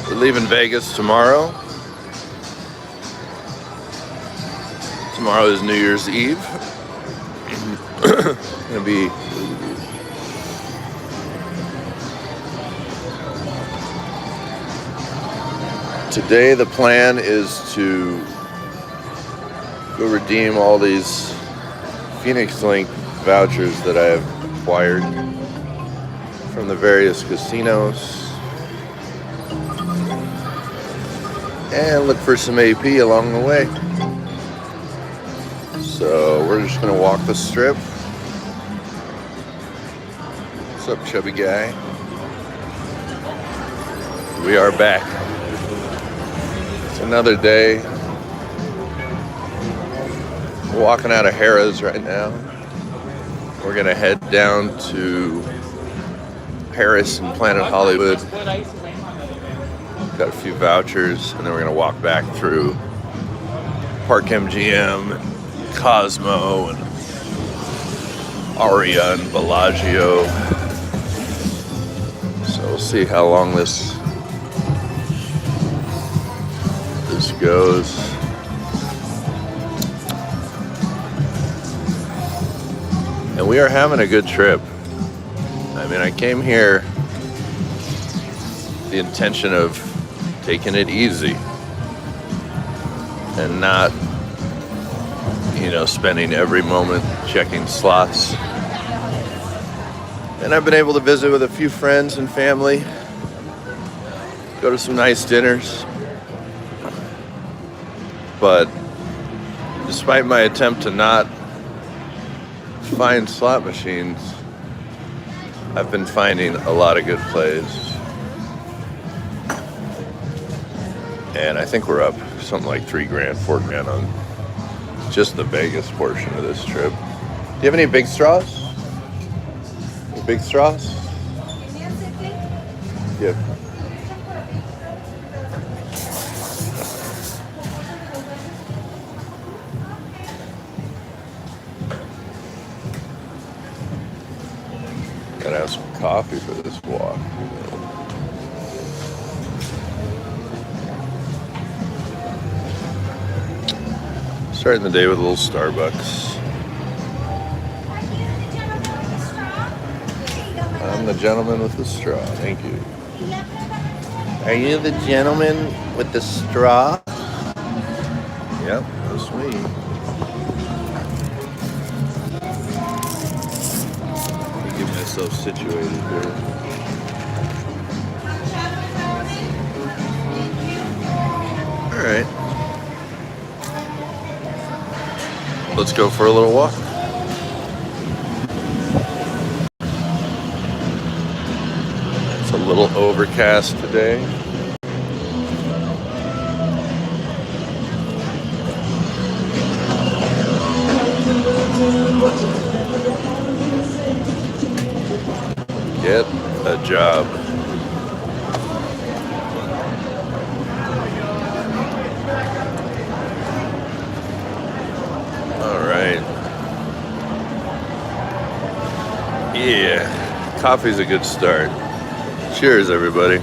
We're leaving Vegas tomorrow. Tomorrow is New Year's Eve. Gonna be today. The plan is to go redeem all these Phoenix Link vouchers that I have acquired from the various casinos and look for some AP along the way. So we're just gonna walk the strip. What's up, chubby guy? We are back. It's another day. We're walking out of Harrah's right now. We're gonna head down to Paris and Planet Hollywood. Got a few vouchers, and then we're gonna walk back through Park MGM, and Cosmo, and Aria and Bellagio. So we'll see how long this goes. And we are having a good trip. I mean, I came here with the intention of taking it easy and not, spending every moment checking slots. And I've been able to visit with a few friends and family, go to some nice dinners. But despite my attempt to not find slot machines, I've been finding a lot of good plays. And I think we're up something like $3,000, $4,000 on just the Vegas portion of this trip. Do you have any big straws? Any big straws? Yeah. Gotta have some coffee for this walk. Starting the day with a little Starbucks. I'm the gentleman with the straw. Thank you. Are you the gentleman with the straw? Yep, that's me. Get myself situated here. All right. Let's go for a little walk. It's a little overcast today. Get a job. All right. Yeah, coffee's a good start. Cheers, everybody.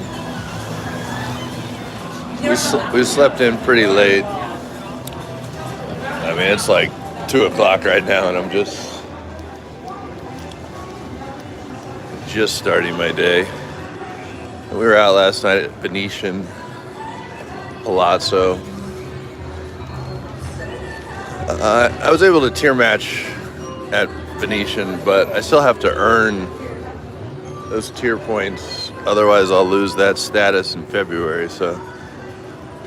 We slept in pretty late. I mean, it's like 2 o'clock right now, and I'm just starting my day. And we were out last night at Venetian, Palazzo. I was able to tier match at Venetian, but I still have to earn those tier points. Otherwise, I'll lose that status in February. So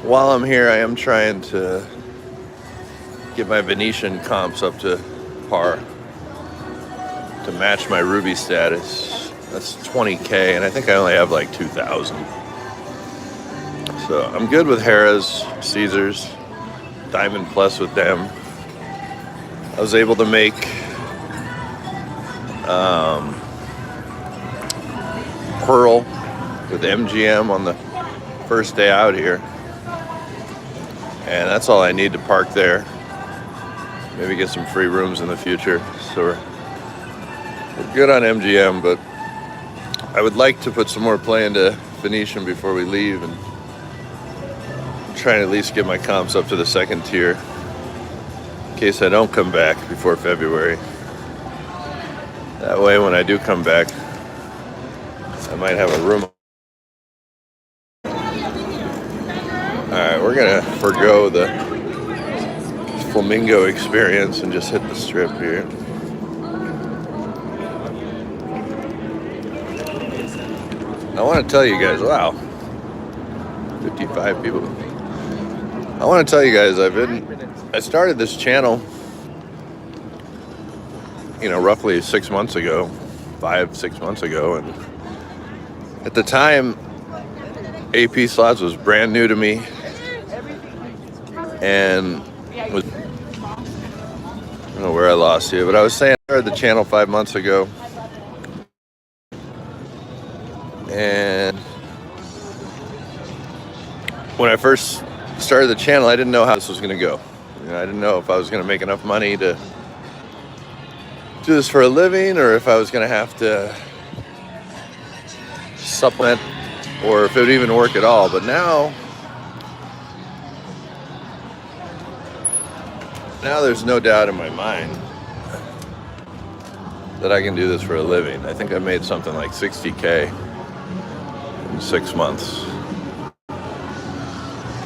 while I'm here, I am trying to get my Venetian comps up to par to match my Ruby status. That's 20K, and I think I only have like 2,000. So I'm good with Harrah's, Caesars, Diamond Plus with them. I was able to make Pearl with MGM on the first day out here. And that's all I need to park there. Maybe get some free rooms in the future. So we're good on MGM, but I would like to put some more play into Venetian before we leave and trying to at least get my comps up to the second tier in case I don't come back before February. That way, when I do come back, I might have a room. Alright, we're gonna forego the flamingo experience and just hit the strip here. I want to tell you guys, wow, 55 people. I want to tell you guys, I started this channel, roughly 6 months ago, 5-6 months ago, and at the time, AP slots was brand new to me, and was, I don't know where I lost you, but I was saying I started the channel 5 months ago, and when I first started the channel, I didn't know how this was going to go. I didn't know if I was going to make enough money to do this for a living, or if I was going to have to supplement, or if it would even work at all. But now there's no doubt in my mind that I can do this for a living. I think I made something like $60K in 6 months.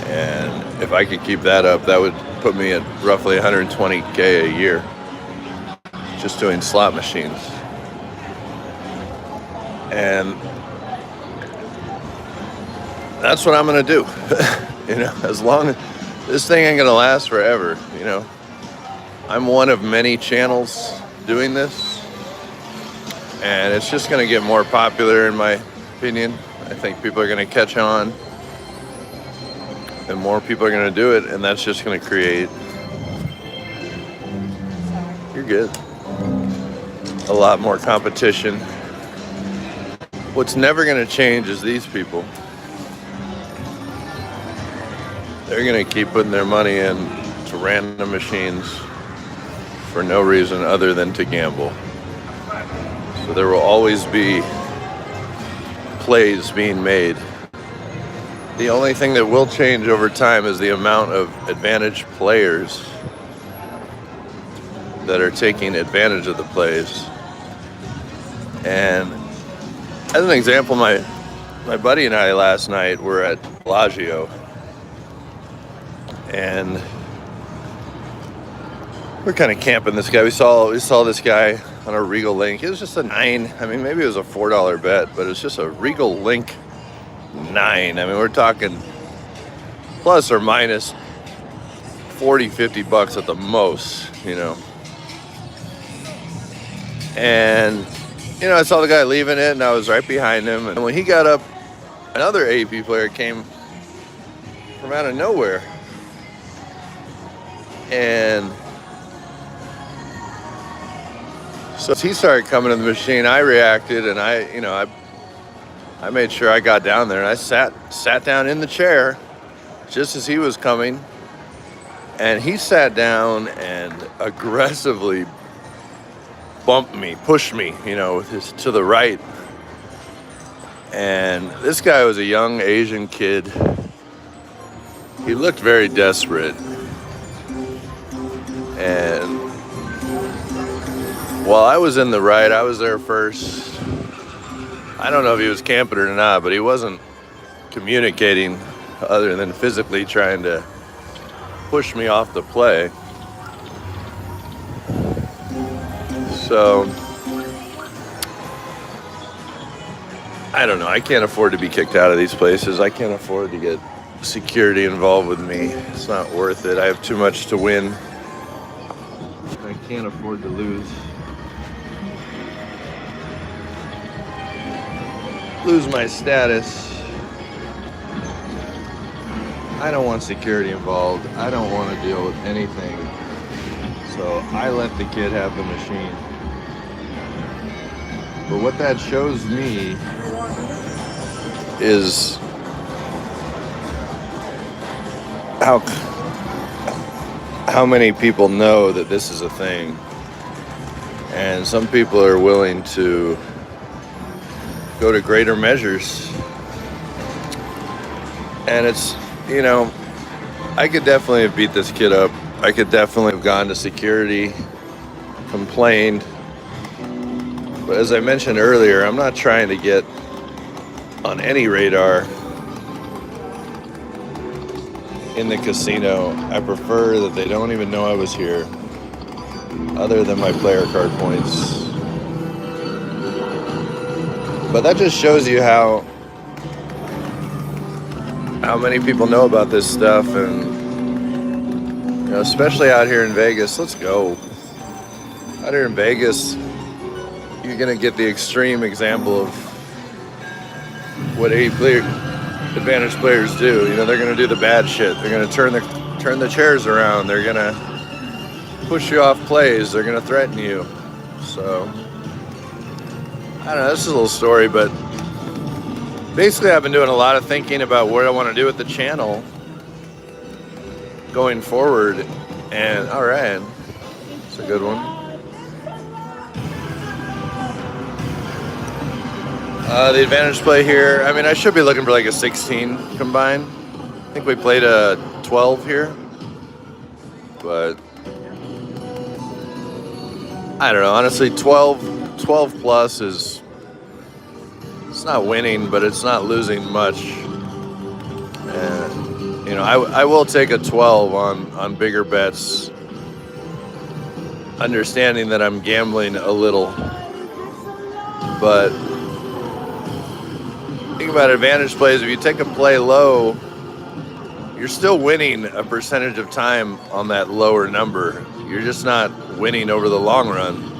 And if I could keep that up, that would put me at roughly $120K a year just doing slot machines. And that's what I'm gonna do. As long as this thing ain't gonna last forever, I'm one of many channels doing this, and it's just gonna get more popular, in my opinion. I think people are gonna catch on, and more people are gonna do it, and that's just gonna create, you're good, a lot more competition. What's never gonna change is these people. They're gonna keep putting their money into random machines for no reason other than to gamble. So there will always be plays being made. The only thing that will change over time is the amount of AdVANtage players that are taking advantage of the plays. And as an example, my buddy and I last night were at Bellagio, and we're kind of camping this guy. We saw this guy on a Regal Link. It was just a 9. I mean, maybe it was a $4 bet, but it's just a Regal Link 9. I mean, we're talking plus or minus 40, 50 bucks at the most, And, I saw the guy leaving it, and I was right behind him. And when he got up, another AP player came from out of nowhere. And so he started coming to the machine. I reacted, and I made sure I got down there, and I sat down in the chair just as he was coming. And he sat down and aggressively bumped me, pushed me, with his to the right. And this guy was a young Asian kid. He looked very desperate. And while I was in the right, I was there first. I don't know if he was camping or not, but he wasn't communicating other than physically trying to push me off the play. So, I don't know. I can't afford to be kicked out of these places. I can't afford to get security involved with me. It's not worth it. I have too much to win. I can't afford to lose my status. I don't want security involved. I don't want to deal with anything. So I let the kid have the machine. But what that shows me is how many people know that this is a thing. And some people are willing to go to greater measures. And it's, I could definitely have beat this kid up. I could definitely have gone to security, complained. But as I mentioned earlier, I'm not trying to get on any radar in the casino. I prefer that they don't even know I was here, other than my player card points. But that just shows you how many people know about this stuff, and especially out here in Vegas. Let's go. Out here in Vegas, you're gonna get the extreme example of what AdVantage players do. They're gonna do the bad shit. They're gonna turn the chairs around. They're gonna push you off plays. They're gonna threaten you. So I don't know. This is a little story, but basically, I've been doing a lot of thinking about what I want to do with the channel going forward. And all right, it's a good one. The AdVantage play here, I mean, I should be looking for like a 16 combined. I think we played a 12 here, but I don't know. Honestly, 12 plus is, it's not winning, but it's not losing much. And I will take a 12 on bigger bets, understanding that I'm gambling a little. But think about AdVantage plays. If you take a play low, you're still winning a percentage of time on that lower number. You're just not winning over the long run.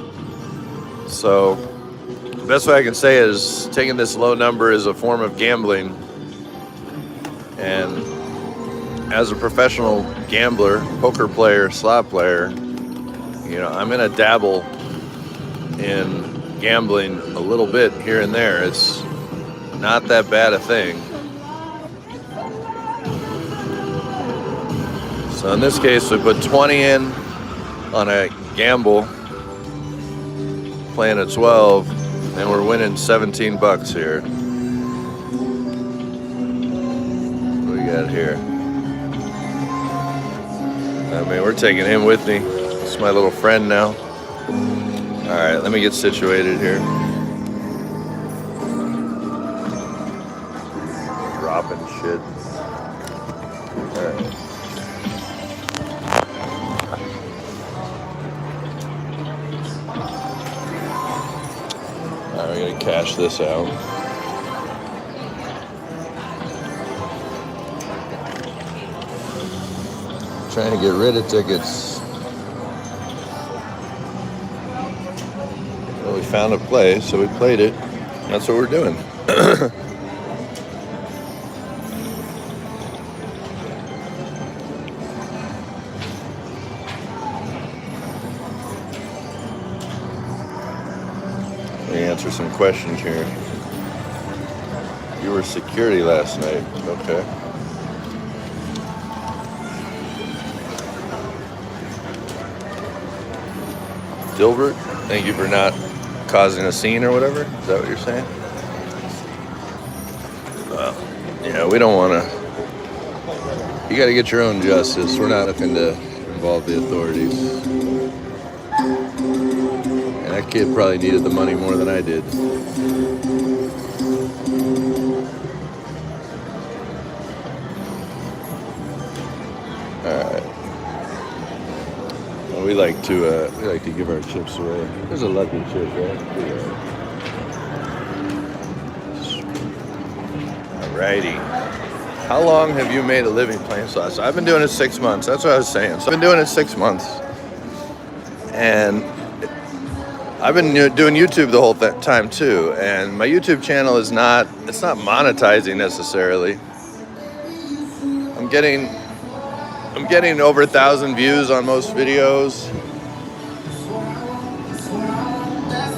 So the best way I can say is taking this low number is a form of gambling. And as a professional gambler, poker player, slot player, I'm gonna dabble in gambling a little bit here and there. It's not that bad a thing. So in this case, we put 20 in on a gamble, playing a 12, and we're winning 17 bucks here. What do we got here? I mean, we're taking him with me. It's my little friend now. All right, let me get situated here. Dropping shit. All right. All right, we're gonna cash this out. Trying to get rid of tickets. Well, we found a play, so we played it. That's what we're doing. Let me answer some questions here. You were security last night. Okay. Dilbert, thank you for not causing a scene or whatever. Is that what you're saying? Well, we don't want to. You got to get your own justice. We're not looking to involve the authorities. And that kid probably needed the money more than I did. All right. We like to give our chips away. There's a lucky chip, right? Alrighty. How long have you made a living playing slots? I've been doing it 6 months. That's what I was saying. So I've been doing it 6 months, and I've been doing YouTube the whole time too. And my YouTube channel is not monetizing necessarily. I'm getting over 1,000 views on most videos,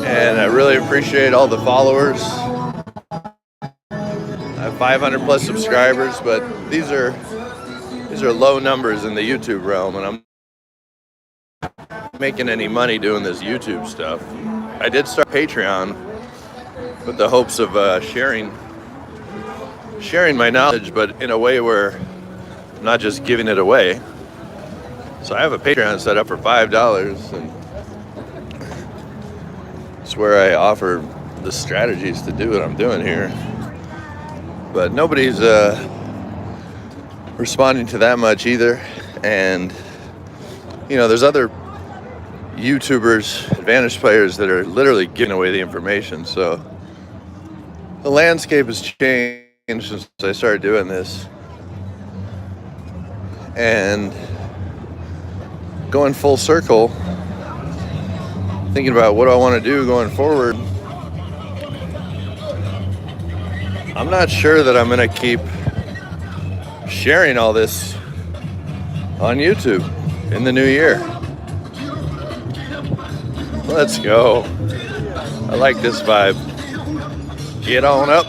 and I really appreciate all the followers. I have 500 plus subscribers, but these are low numbers in the YouTube realm, and I'm not making any money doing this YouTube stuff. I did start Patreon with the hopes of sharing my knowledge, but in a way where I'm not just giving it away. So I have a Patreon set up for $5, and it's where I offer the strategies to do what I'm doing here. But nobody's responding to that much either. And there's other YouTubers, AdVANtage players that are literally giving away the information. So the landscape has changed since I started doing this. And going full circle, thinking about what I want to do going forward, I'm not sure that I'm going to keep sharing all this on YouTube in the new year. Let's go. I like this vibe. Get on up.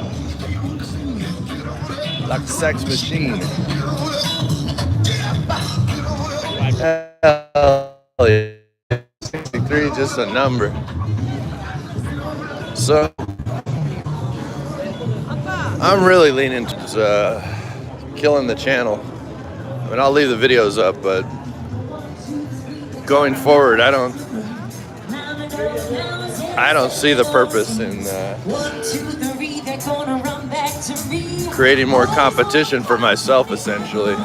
Like a sex machine. Hell yeah. 63 is just a number. So I'm really leaning towards killing the channel. I mean, I'll leave the videos up, but going forward, I don't see the purpose in creating more competition for myself, essentially.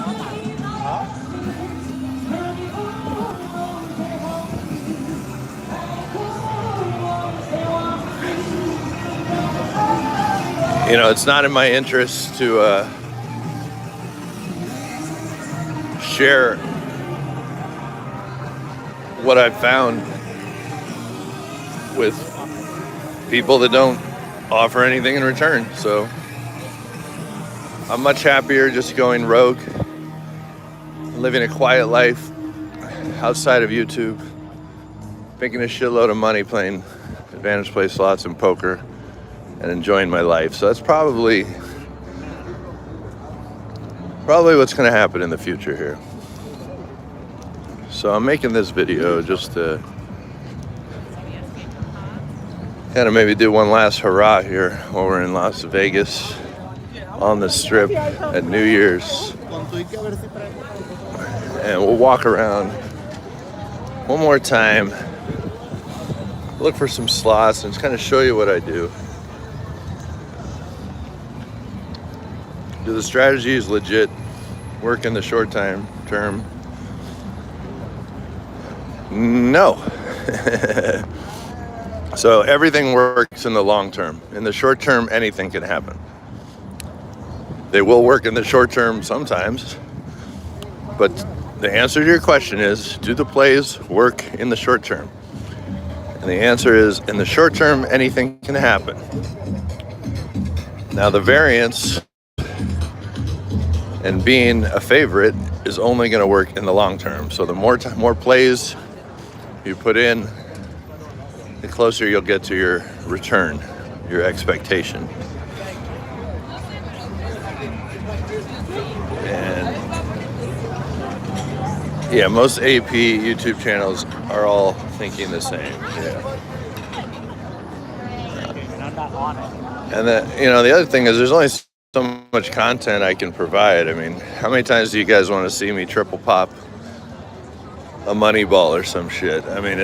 It's not in my interest to share what I've found with people that don't offer anything in return. So I'm much happier just going rogue, living a quiet life outside of YouTube, making a shitload of money playing AdVANtage Play slots and poker, and enjoying my life. So that's probably what's going to happen in the future here. So I'm making this video just to kind of maybe do one last hurrah here while we're in Las Vegas on the Strip at New Year's. And we'll walk around one more time, look for some slots, and just kind of show you what I do. Do the strategies legit work in the short term? No. So everything works in the long term. In the short term, anything can happen. They will work in the short term sometimes, but the answer to your question is, do the plays work in the short term? And the answer is, in the short term, anything can happen. Now the variance and being a favorite is only going to work in the long term. So the more plays you put in, the closer you'll get to your return, your expectation. And yeah, most AP YouTube channels are all thinking the same. Yeah. And then, the other thing is there's only so much content I can provide. I mean, how many times do you guys want to see me triple pop a money ball or some shit? I mean,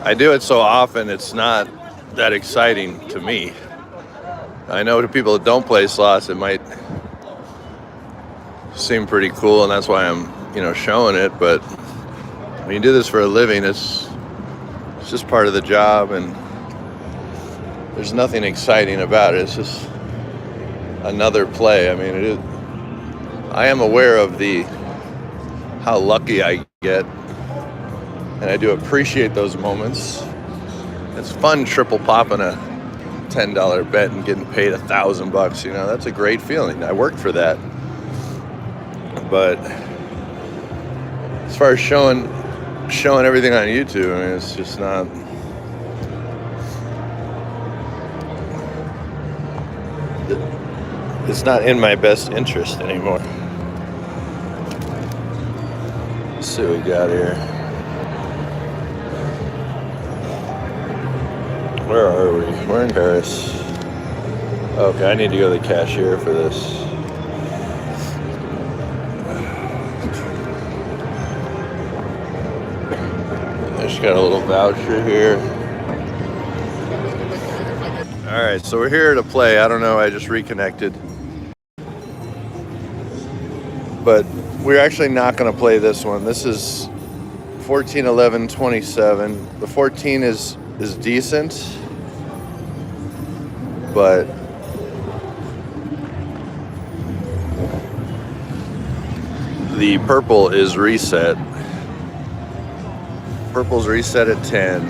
I do it so often, it's not that exciting to me. I know to people that don't play slots, it might seem pretty cool, and that's why I'm, showing it. But when you do this for a living, it's just part of the job, and there's nothing exciting about it. It's just another play. I mean, I am aware of how lucky I get, and I do appreciate those moments. It's fun triple popping a $10 bet and getting paid $1,000. That's a great feeling. I worked for that. But as far as showing everything on YouTube, I mean, it's just not. It's not in my best interest anymore. Let's see what we got here. Where are we? We're in Paris. Okay, I need to go to the cashier for this. Got a little voucher here. All right, so we're here to play. I don't know, I just reconnected. But we're actually not going to play this one. This is 14, 11, 27. The 14 is decent, but the purple is reset. Purple's reset at 10.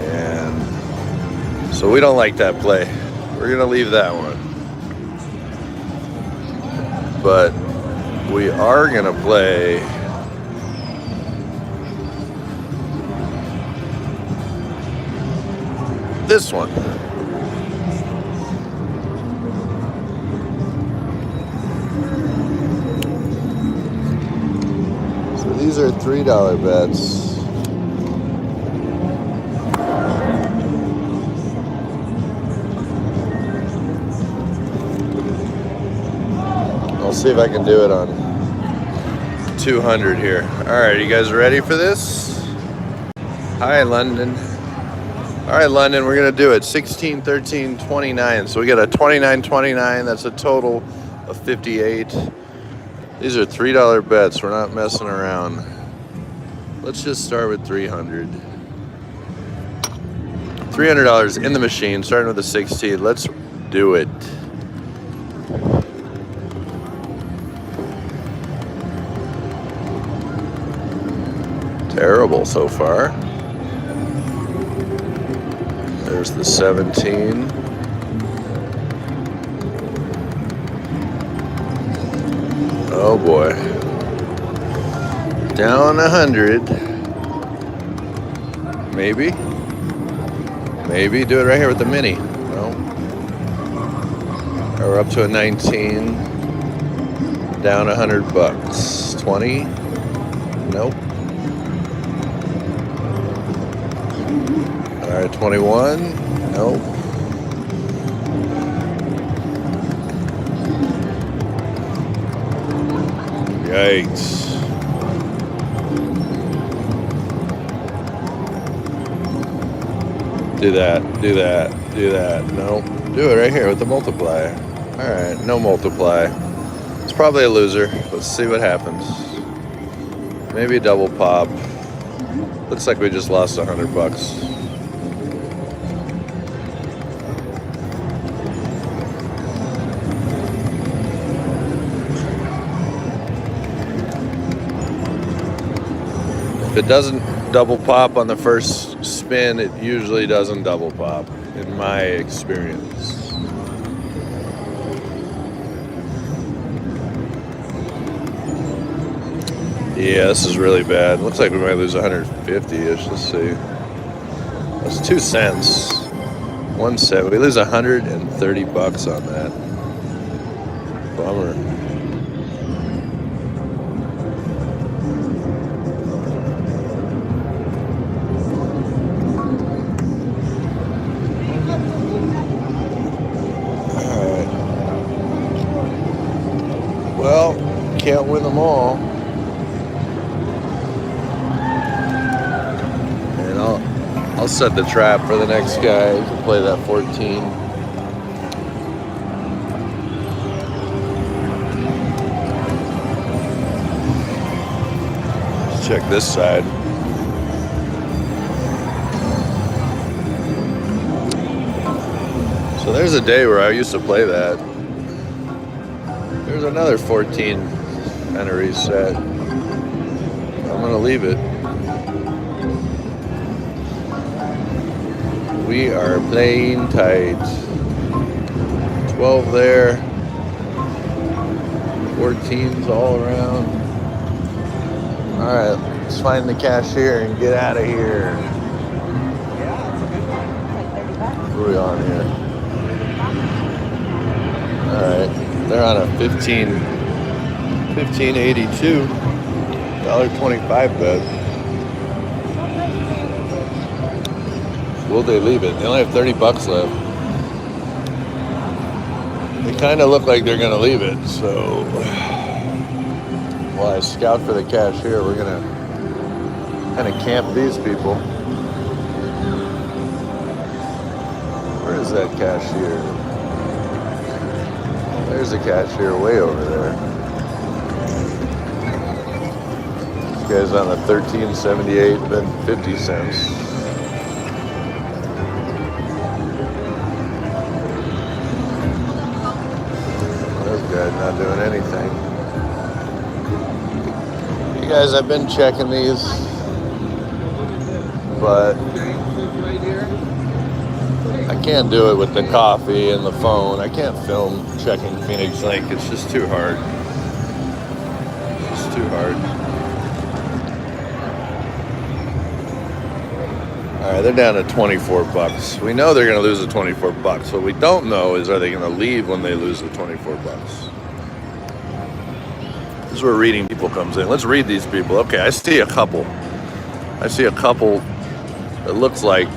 And so we don't like that play. We're going to leave that one. But we are going to play this one. So these are $3 bets. I'll see if I can do it on 200 here. All right, you guys ready for this? Hi, London. All right, London, we're gonna do it. 16, 13, 29. So we got a 29, 29. That's a total of 58. These are $3 bets. We're not messing around. Let's just start with 300. $300 in the machine, starting with the 16. Let's do it. Terrible so far. There's the 17. Oh boy. Down 100. Maybe. Maybe do it right here with the mini. No. We're up to a 19. Down $100. 20. Nope. All right, 21. Nope. Yikes. Do that, do that, do that. Nope. Do it right here with the multiplier. All right, no multiply. It's probably a loser. Let's see what happens. Maybe a double pop. Looks like we just lost $100. If it doesn't double pop on the first spin, it usually doesn't double pop, in my experience. Yeah, this is really bad. Looks like we might lose 150-ish. Let's see. That's 2 cents. 1 cent. We lose $130 on that. Bummer. Well, can't win them all. And I'll set the trap for the next guy to play that 14. Let's check this side. So there's a day where I used to play that. There's another 14 kind of reset. I'm gonna leave it. We are playing tight. 12 there. 14s all around. All right, let's find the cashier and get out of here. What are we on here? All right. They're on a 1582, $1.25 bet. Will they leave it? They only have $30 left. They kind of look like they're going to leave it, so while I scout for the cashier, we're gonna kind of camp these people. Where is that cashier? There's a cashier way over there. This guy's on a $13.78, then 50 cents. This guy's not doing anything. You guys, I've been checking these, but I can't do it with the coffee and the phone. I can't film checking Phoenix Link. It's just too hard. It's too hard. All right, they're down to 24 bucks. We know they're going to lose the 24 bucks. What we don't know is, are they going to leave when they lose the 24 bucks? This is where reading people comes in. Let's read these people. Okay, I see a couple. It looks like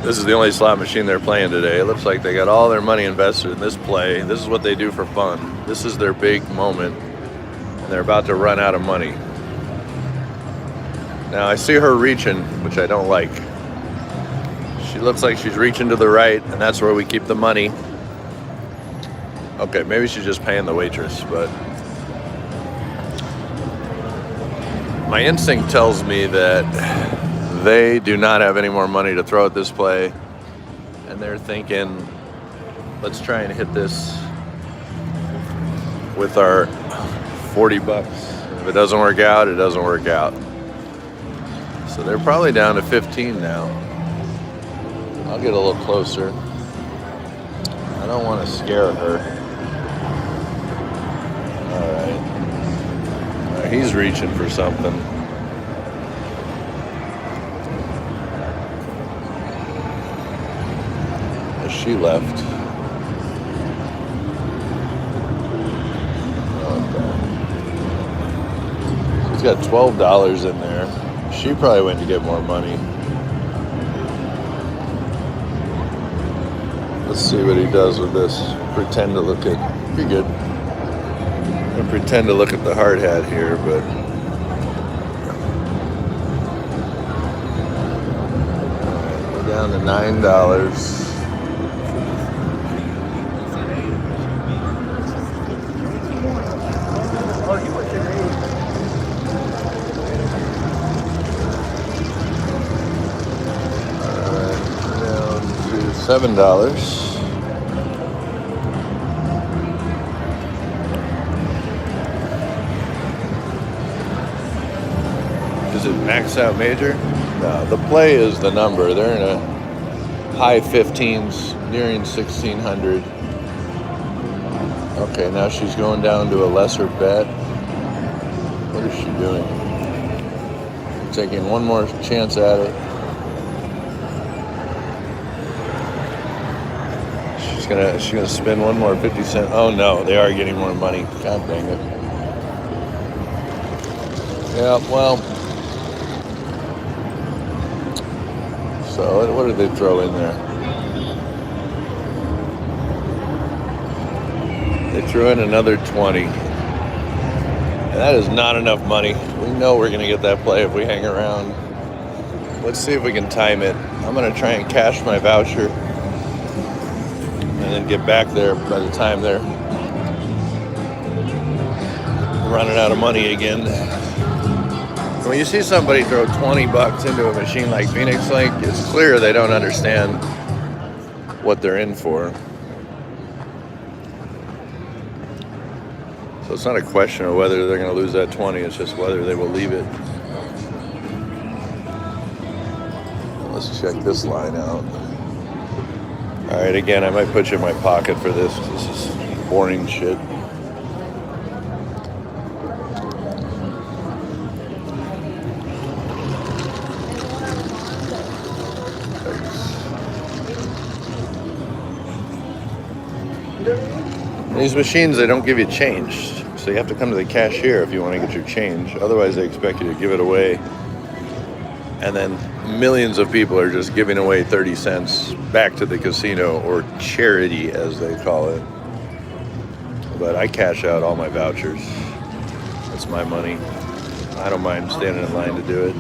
this is the only slot machine they're playing today. It looks like they got all their money invested in this play. This is what they do for fun. This is their big moment, and they're about to run out of money. Now I see her reaching, which I don't like. She looks like she's reaching to the right, and that's where we keep the money. Okay, maybe she's just paying the waitress, but my instinct tells me that they do not have any more money to throw at this play, and they're thinking, let's try and hit this with our 40 bucks. If it doesn't work out, it doesn't work out. So they're probably down to 15 now. I'll get a little closer. I don't want to scare her. All right. He's reaching for something. She left. Okay. She's got $12 in there. She probably went to get more money. Let's see what he does with this. Pretend to look at. Pretty good. I'm gonna pretend to look at the hard hat here, but we're down to $9. $7. Does it max out major? No, the play is the number. They're in a high 15s, nearing 1600. Okay, now she's going down to a lesser bet. What is she doing? Taking one more chance at it. She's gonna spin one more 50 cent. Oh no, they are getting more money. God dang it. Yeah, well. So what did they throw in there? They threw in another 20. And that is not enough money. We know we're gonna get that play if we hang around. Let's see if we can time it. I'm gonna try and cash my voucher and then get back there by the time they're running out of money again. When you see somebody throw 20 bucks into a machine like Phoenix Link, it's clear they don't understand what they're in for. So it's not a question of whether they're going to lose that 20, it's just whether they will leave it. Let's check this line out. All right, again, I might put you in my pocket for this. This is boring shit. These machines, they don't give you change. So you have to come to the cashier if you want to get your change. Otherwise, they expect you to give it away. And then millions of people are just giving away 30 cents back to the casino, or charity as they call it. But I cash out all my vouchers. It's my money. I don't mind standing in line to do it.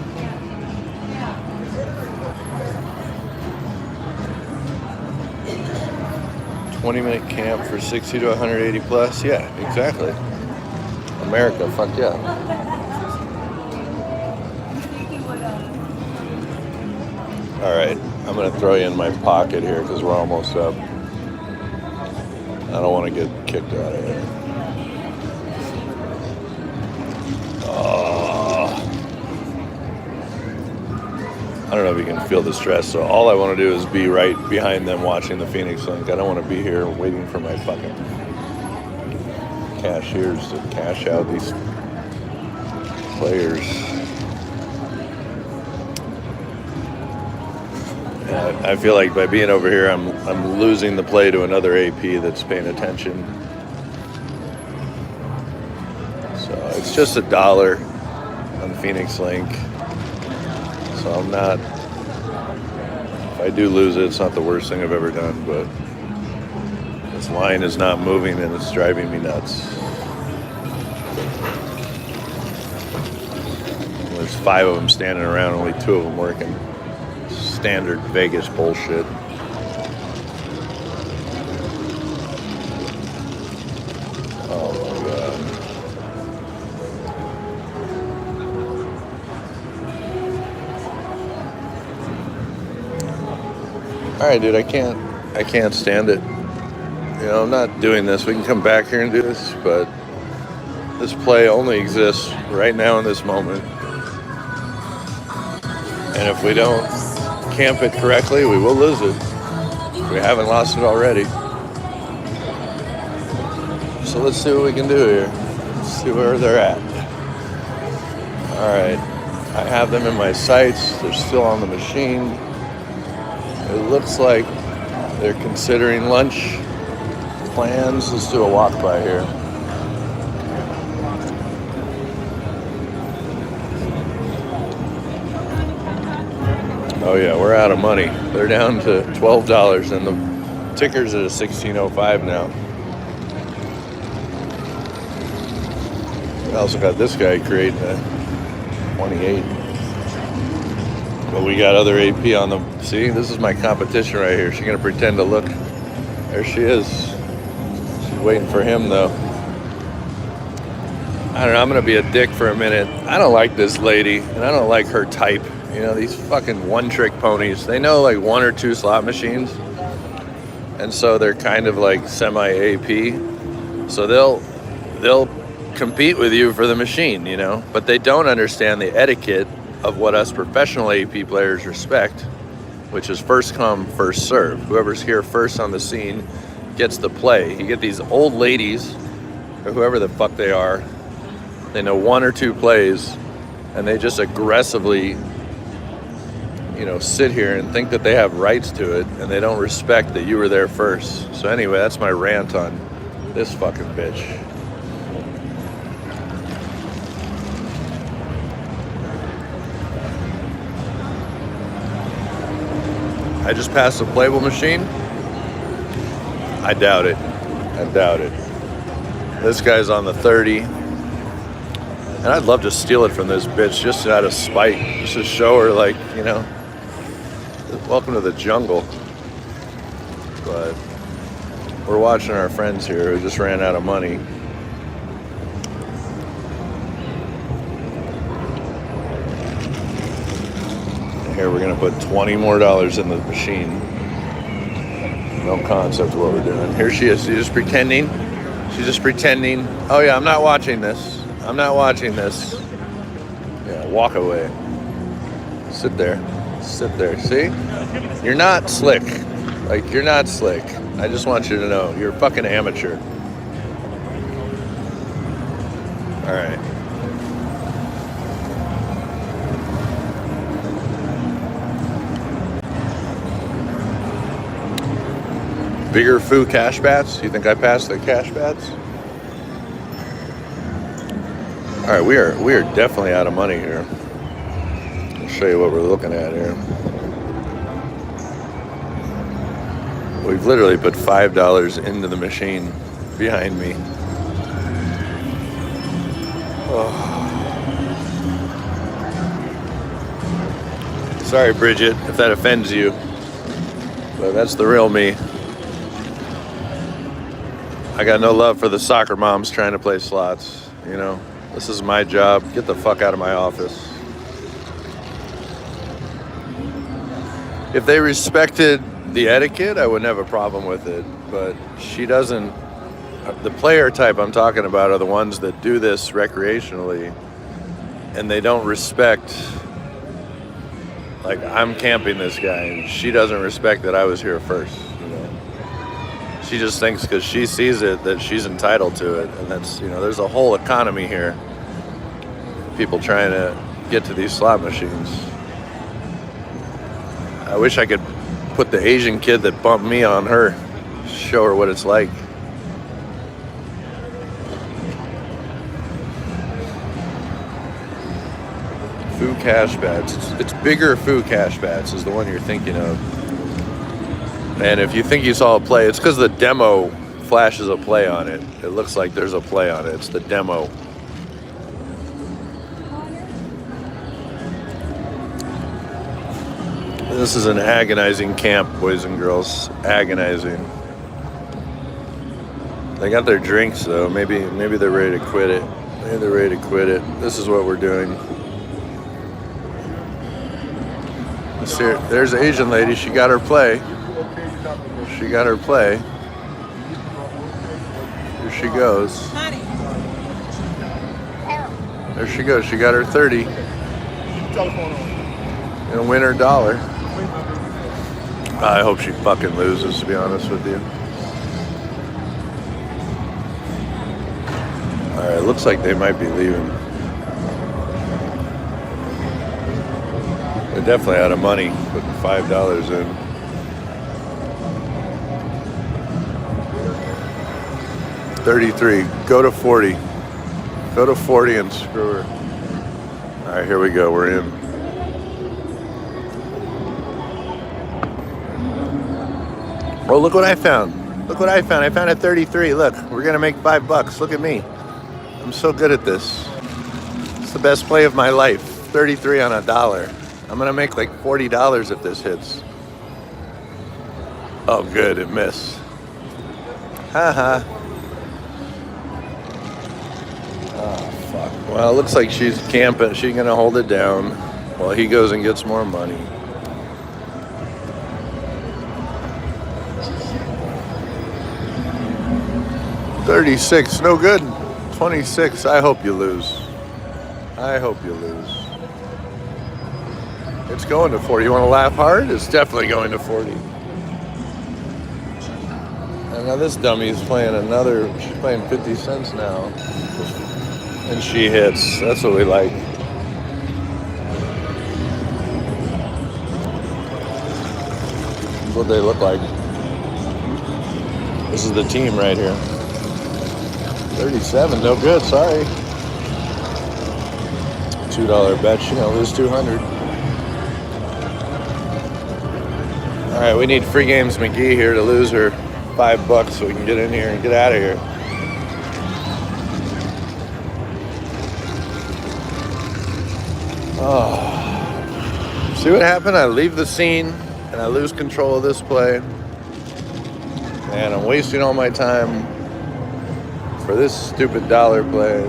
$20-minute camp for 60 to 180 plus. Yeah, exactly. America, fuck yeah. All right, I'm gonna throw you in my pocket here because we're almost up. I don't want to get kicked out of here. I don't know if you can feel the stress. So all I want to do is be right behind them watching the Phoenix Link. I don't want to be here waiting for my fucking cashiers to cash out these players. Yeah, I feel like by being over here, I'm losing the play to another AP that's paying attention. So it's just $1 on Phoenix Link. So I'm not, if I do lose it, it's not the worst thing I've ever done, but this line is not moving and it's driving me nuts. There's 5 of them standing around, only 2 of them working. Standard Vegas bullshit. Oh my God. All right, dude, I can't stand it. You know, I'm not doing this. We can come back here and do this, but this play only exists right now in this moment. And if we don't camp it correctly, we will lose it. We haven't lost it already. So let's see what we can do here. Let's see where they're at. All right, I have them in my sights. They're still on the machine. It looks like they're considering lunch plans. Let's do a walk by here. Oh yeah, we're out of money. They're down to $12 and the ticker's at a 16.05 now. We also got this guy creating a 28. But we got other AP on them. See, this is my competition right here. She's gonna pretend to look. There she is. She's waiting for him though. I don't know, I'm gonna be a dick for a minute. I don't like this lady and I don't like her type. You know, these fucking one-trick ponies. They know like 1 or 2 slot machines. And so they're kind of like semi-AP. So they'll compete with you for the machine, you know. But they don't understand the etiquette of what us professional AP players respect, which is first come, first serve. Whoever's here first on the scene gets the play. You get these old ladies, or whoever the fuck they are, they know 1 or 2 plays, and they just aggressively, you know, sit here and think that they have rights to it, and they don't respect that you were there first. So anyway, that's my rant on this fucking bitch. I just passed a playable machine? I doubt it. I doubt it. This guy's on the 30. And I'd love to steal it from this bitch just out of spite. Just to show her, like, you know, welcome to the jungle. But we're watching our friends here who just ran out of money. Here we're gonna put $20 more in the machine. No concept of what we're doing. Here she is. She's just pretending. She's just pretending. Oh yeah, I'm not watching this. I'm not watching this. Yeah, walk away. Sit there. Sit there. See? You're not slick. Like, you're not slick. I just want you to know. You're a fucking amateur. All right. Bigger foo cash bats? You think I passed the cash bats? All right, we are definitely out of money here. I'll show you what we're looking at here. We've literally put $5 into the machine behind me. Sorry, Bridget, if that offends you, but that's the real me. I got no love for the soccer moms trying to play slots, you know. This is my job. Get the fuck out of my office. If they respected the etiquette, I wouldn't have a problem with it, but she doesn't. The player type I'm talking about are the ones that do this recreationally, and they don't respect, like, I'm camping this guy, and she doesn't respect that I was here first, you know. She just thinks because she sees it that she's entitled to it, and that's, you know, there's a whole economy here. People trying to get to these slot machines. I wish I could put the Asian kid that bumped me on her, show her what it's like. Foo Cash Bats. It's bigger Foo Cash Bats is the one you're thinking of. And if you think you saw a play, it's because the demo flashes a play on it. It looks like there's a play on it. It's the demo. This is an agonizing camp, boys and girls. Agonizing. They got their drinks though. Maybe they're ready to quit it. Maybe they're ready to quit it. This is what we're doing. There's an Asian lady. She got her play. She got her play. Here she goes. There she goes. She got her 30. Gonna win her $1. I hope she fucking loses, to be honest with you. Alright, looks like they might be leaving. They're definitely out of money, putting $5 in. $33. Go to 40. Go to 40 and screw her. Alright, here we go. We're in. Oh, look what I found. Look what I found. I found a 33. Look, we're going to make $5. Look at me. I'm so good at this. It's the best play of my life. 33 on $1. I'm going to make like $40 if this hits. Oh, good. It missed. Haha. Oh, fuck. Well, it looks like she's camping. She's going to hold it down while he goes and gets more money. 36, no good. 26, I hope you lose. I hope you lose. It's going to 40. You want to laugh hard? It's definitely going to 40. And now this dummy is playing another, she's playing 50 cents now. And she hits. That's what we like. That's what they look like. This is the team right here. 37, no good, sorry. $2 bet, you're gonna lose 200. All right, we need Free Games McGee here to lose her $5 so we can get in here and get out of here. Oh, see what happened? I leave the scene and I lose control of this play. And I'm wasting all my time for this stupid $1 play.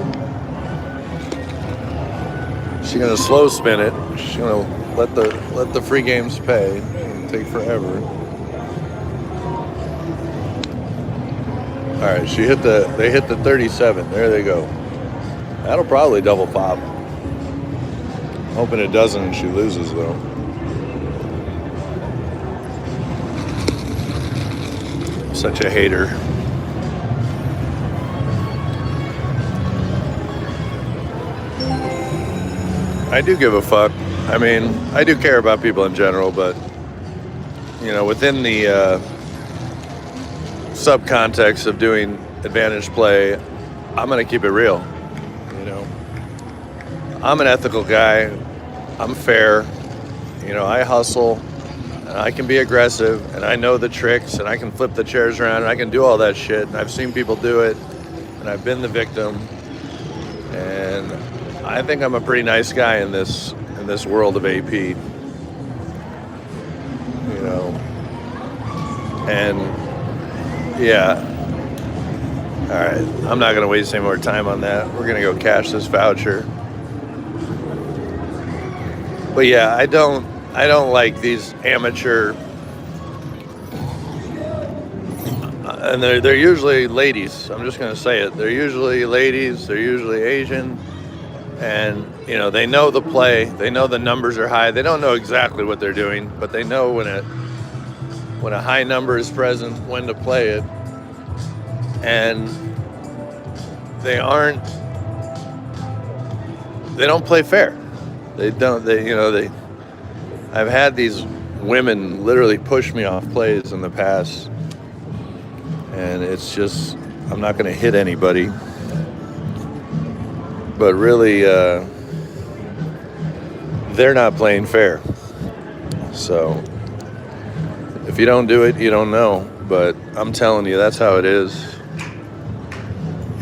She's gonna slow spin it. She's gonna let the free games pay. It'll take forever. All right, they hit the 37. There they go. That'll probably double pop. Hoping it doesn't and she loses though. Such a hater. I do give a fuck. I mean, I do care about people in general, but, you know, within the subcontext of doing AdVANtage play, I'm going to keep it real. You know, I'm an ethical guy. I'm fair. You know, I hustle. And I can be aggressive, and I know the tricks, and I can flip the chairs around, and I can do all that shit. And I've seen people do it, and I've been the victim. And I think I'm a pretty nice guy in this world of AP. You know, and yeah. All right, I'm not gonna waste any more time on that. We're gonna go cash this voucher. But yeah, I don't like these amateur, and they're usually ladies. I'm just gonna say it. They're usually ladies. They're usually Asian, and you know they know the play. They know the numbers are high. They don't know exactly what they're doing, but they know when a high number is present, when to play it. And they don't play fair. I've had these women literally push me off plays in the past, and it's just, I'm not going to hit anybody, but really, they're not playing fair. So if you don't do it, you don't know, but I'm telling you, that's how it is.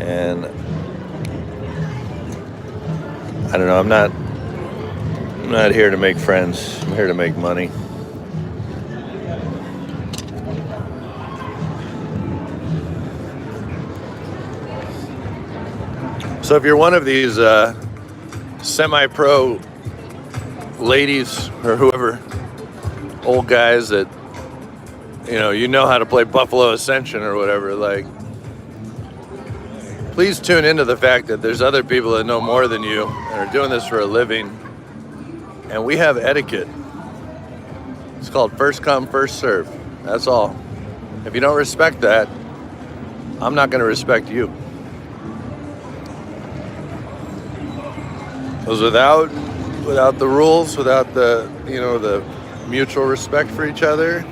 And I don't know, I'm not here to make friends. I'm here to make money. So if you're one of these semi-pro ladies or whoever, old guys that, you know how to play Buffalo Ascension or whatever, like, please tune into the fact that there's other people that know more than you and are doing this for a living. And we have etiquette. It's called first come, first serve. That's all. If you don't respect that, I'm not going to respect you. Because without the rules, without the mutual respect for each other,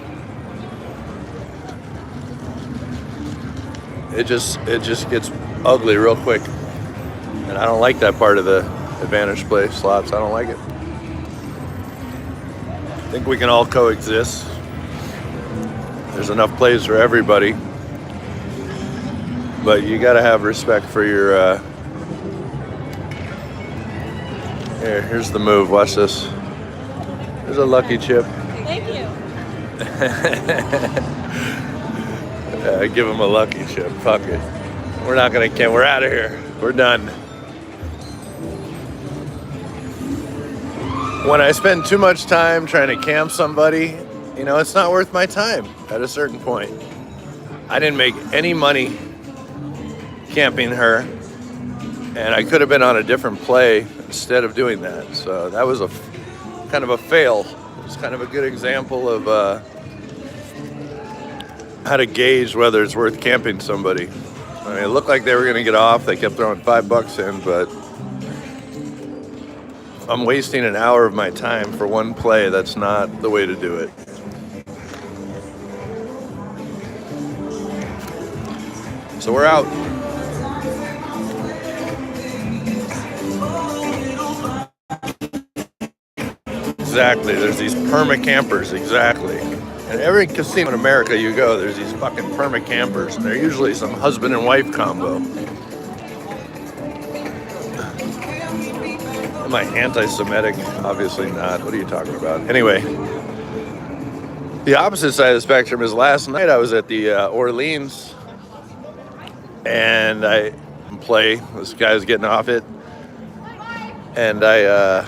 it just gets ugly real quick. And I don't like that part of the AdVANtage play slots. I don't like it. I think we can all coexist. There's enough plays for everybody. But you got to have respect for your... Here's the move. Watch this. There's a lucky chip. Thank you. Yeah, give him a lucky chip. Fuck it. We're not going to... We're out of here. We're done. When I spend too much time trying to camp somebody, it's not worth my time at a certain point. I didn't make any money camping her, and I could have been on a different play instead of doing that. So that was kind of a fail. It's kind of a good example of how to gauge whether it's worth camping somebody. I mean, it looked like they were going to get off. They kept throwing $5 in, but I'm wasting an hour of my time for one play. That's not the way to do it. So we're out. Exactly. There's these perma campers. Exactly. And every casino in America you go, there's these fucking perma campers, and they're usually some husband and wife combo. Am I anti-Semitic? Obviously not. What are you talking about? Anyway, the opposite side of the spectrum is last night I was at the Orleans, and I play. This guy was getting off it, and so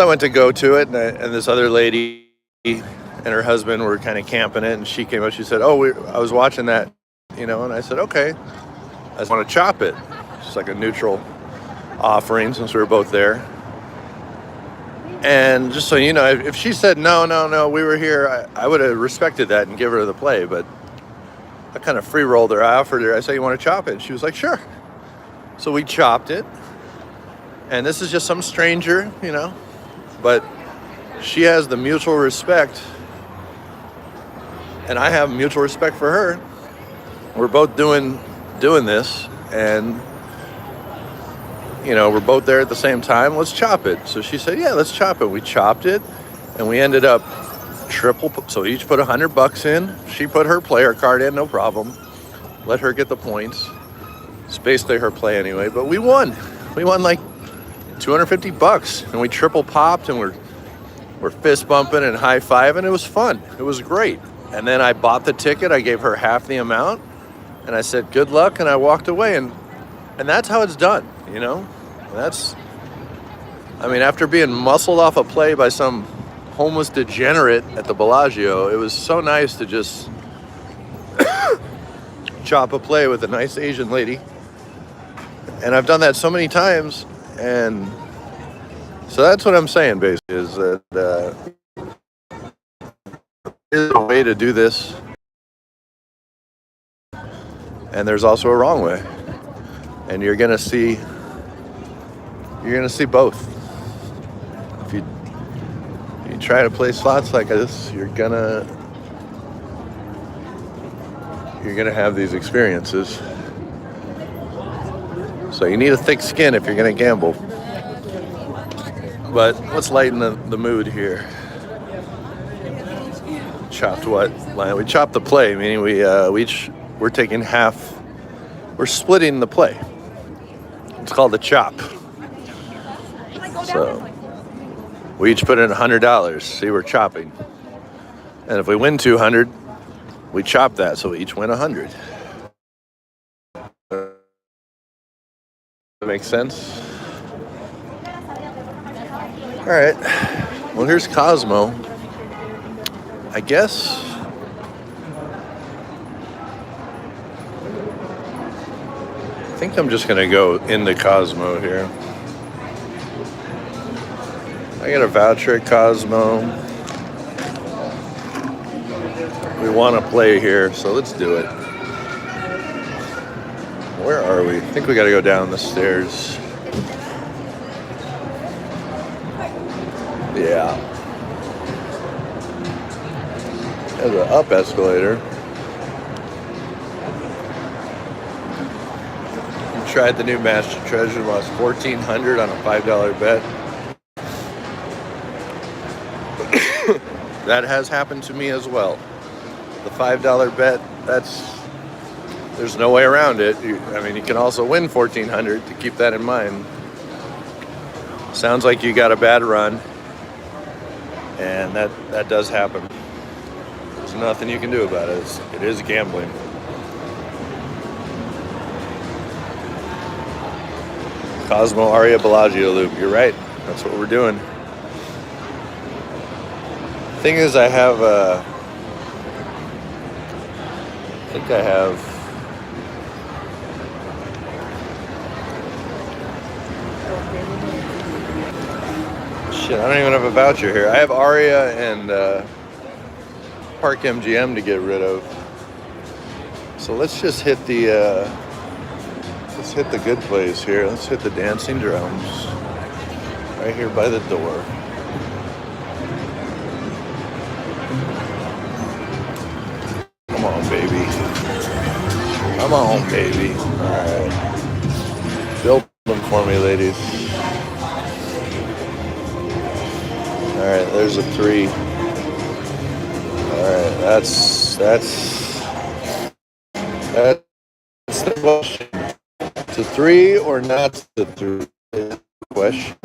I went to go to it, and this other lady and her husband were kind of camping it, and she came up. She said, "Oh, I was watching that, and I said, "Okay, I just want to chop it." It's like a neutral offering since we were both there. And just so you know, if she said no, we were here, I would have respected that and give her the play. But I kind of free rolled her. I offered her. I said, "You want to chop it?" And she was like, "Sure." So we chopped it. And this is just some stranger, but she has the mutual respect, and I have mutual respect for her. We're both doing this, and we're both there at the same time. Let's chop it. So she said, "Yeah, let's chop it." We chopped it, and we ended up triple. So each put $100 in. She put her player card in, no problem. Let her get the points. It's basically her play anyway, but we won. We won like $250, and we triple popped, and we're fist bumping and high fiving. It was fun. It was great. And then I bought the ticket. I gave her half the amount, and I said good luck, and I walked away. And that's how it's done, you know. After being muscled off a play by some homeless degenerate at the Bellagio, it was so nice to just chop a play with a nice Asian lady. And I've done that so many times, and so that's what I'm saying, basically, is that there's a way to do this, and there's also a wrong way, and you're gonna see both. If you try to play slots like this, you're gonna have these experiences. So you need a thick skin if you're gonna gamble. But let's lighten the mood here. Chopped what? We chopped the play, meaning we're taking half. We're splitting the play. It's called a chop. So we each put in $100. See, we're chopping. And if we win 200, we chop that, so we each win 100. That makes sense? All right. Well, here's Cosmo. I guess I think I'm just gonna go into Cosmo here. I got a voucher at Cosmo. We want to play here, so let's do it. Where are we? I think we got to go down the stairs. Yeah. There's an up escalator. We tried the new Master Treasure, lost $1,400 on a $5 bet. That has happened to me as well. The $5 bet, there's no way around it. You can also win $1,400, to keep that in mind. Sounds like you got a bad run, and that does happen. There's nothing you can do about it. It is gambling. Cosmo Aria Bellagio loop. You're right. That's what we're doing. Thing is, I think I have shit, I don't even have a voucher here. I have Aria and Park MGM to get rid of. So let's just hit the good place here. Let's hit the dancing drums right here by the door. Come on, baby. Come on, baby. All right. Build them for me, ladies. All right, there's a 3. All right, that's the question. To 3 or not to 3 question.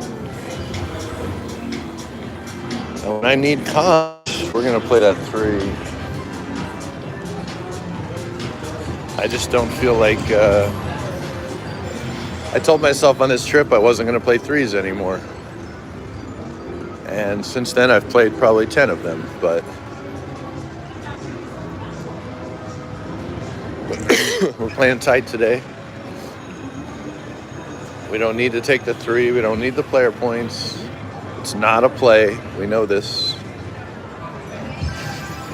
And when I need cash, we're gonna play that 3. I just don't feel like I told myself on this trip I wasn't gonna play 3s anymore. And since then I've played probably 10 of them, but we're playing tight today. We don't need to take the 3. We don't need the player points. It's not a play. We know this.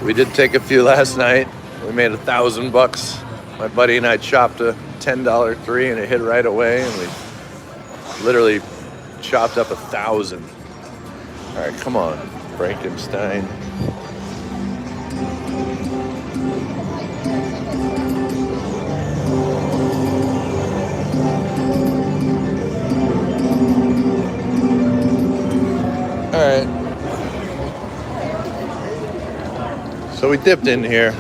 We did take a few last night. We made $1,000. My buddy and I chopped a $10 3 and it hit right away, and we literally chopped up 1,000. All right, come on, Frankenstein. All right. So we dipped in here.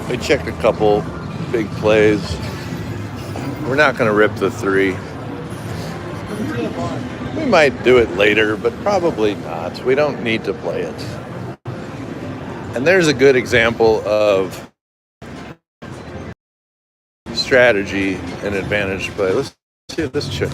We checked a couple big plays. We're not going to rip the 3. We might do it later, but probably not. We don't need to play it. And there's a good example of strategy and AdVANtage play. Let's see if this chick